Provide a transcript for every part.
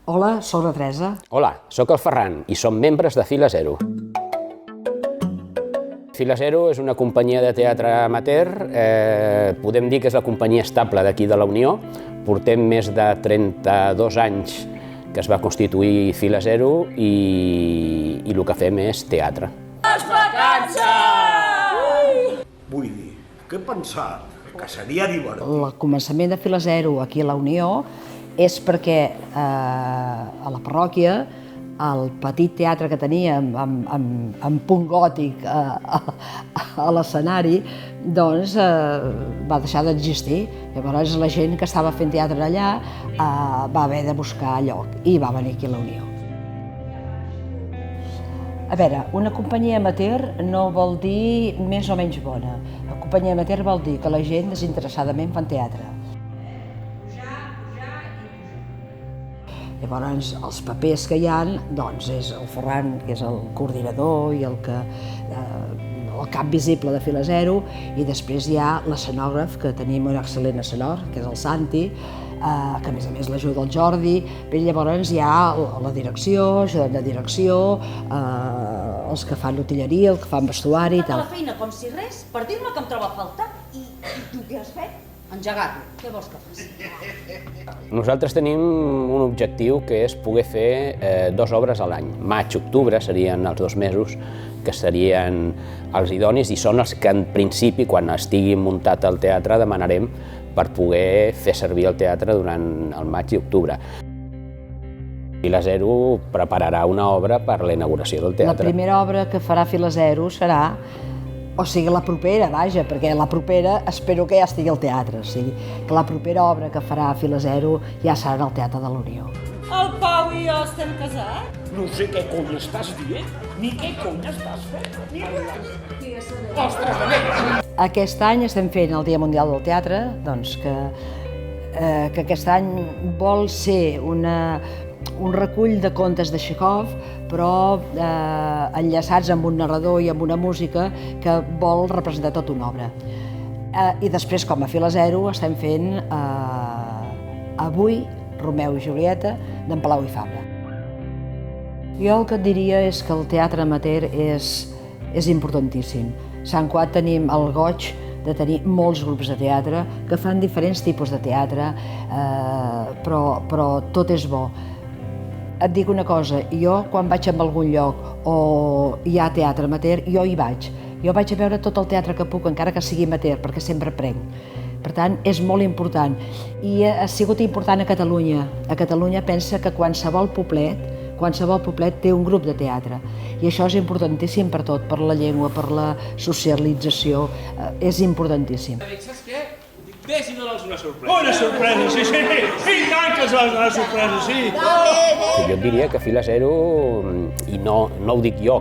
Hola, soc la Teresa. Hola, sóc el Ferran i som membres de Fila Zero. Fila Zero és una companyia de teatre amateur, podem dir que és la companyia estable d'aquí de la Unió. Portem més de 32 anys que es va constituir Fila Zero i el que fem és teatre. Les vacances! Vull dir, que he pensat que seria divertit. El començament de Fila Zero aquí a la Unió és perquè a la parròquia el petit teatre que teníem amb punt gòtic a l'escenari doncs va deixar d'existir. Llavors la gent que estava fent teatre allà va haver de buscar lloc i va venir aquí a la Unió. A veure, una companyia amateur no vol dir més o menys bona. La companyia amateur vol dir que la gent desinteressadament fan teatre. Llavors, els papers que hi ha, doncs, és el Ferran, que és el coordinador i el cap visible de Fila Zero, i després hi ha l'escenògraf, que tenim un excel·lent escenògraf, que és el Santi, que a més l'ajuda el Jordi. Bé, llavors hi ha la direcció, ajudant de direcció, els que fan l'utilleria, els que fan vestuari i tal. La feina com si res, per dir-me que em troba a faltar. I tu què has fet? Engegar-lo. Què vols que faci? Nosaltres tenim un objectiu que és poder fer 2 obres a l'any. Maig, octubre serien els 2 mesos que serien els idonis i són els que en principi, quan estigui muntat el teatre, demanarem per poder fer servir el teatre durant el maig i octubre. Fila Zero prepararà una obra per la inauguració del teatre. La primera obra que farà Fila Zero serà, o sigui, la propera, vaja, perquè la propera espero que ja estigui al teatre, o sigui, que la propera obra que farà Fila Zero ja serà al Teatre de la Unió. El Pau i jo estem casats? No sé què cony estàs dient, ni què cony estàs fent, ni res. Ostres, de nena! Aquest any estem fent el Dia Mundial del Teatre, doncs que aquest any vol ser un recull de contes de Txékhov, però enllaçats amb un narrador i amb una música que vol representar tota una obra. I després, com a Fila Zero, estem fent avui Romeu i Julieta d'en Palau i Fabra. Jo el que et diria és que el teatre amateur és importantíssim. A Sant Cugat tenim el goig de tenir molts grups de teatre que fan diferents tipus de teatre, però tot és bo. Et dic una cosa, jo quan vaig a algun lloc o hi ha teatre amateur, jo hi vaig. Jo vaig a veure tot el teatre que puc, encara que sigui amateur, perquè sempre aprenc. Per tant, és molt important. I ha sigut important a Catalunya. A Catalunya pensa que qualsevol poblet té un grup de teatre. I això és importantíssim per tot, per la llengua, per la socialització. És importantíssim. Saps què? Ves i dona'ls una sorpresa. Una sorpresa, sí, sí! I tant que es va donar sorpresa, sí! Jo et diria que Fila Zero, i no ho dic jo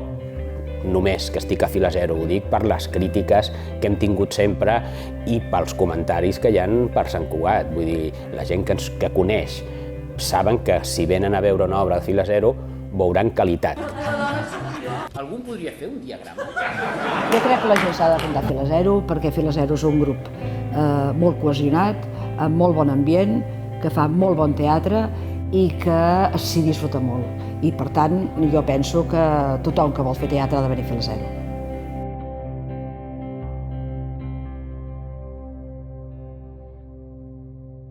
només que estic a Fila Zero, ho dic per les crítiques que hem tingut sempre i pels comentaris que hi ha per Sant Cugat. Vull dir, la gent que coneix saben que si venen a veure una obra de Fila Zero veuran qualitat. Algú podria fer un diagrama? Jo crec que la gent s'ha d'apuntar a Fila Zero perquè Fila Zero és un grup molt cohesionat, amb molt bon ambient, que fa molt bon teatre i que s'hi disfruta molt. I per tant, jo penso que tothom que vol fer teatre ha de venir a Fila Zero.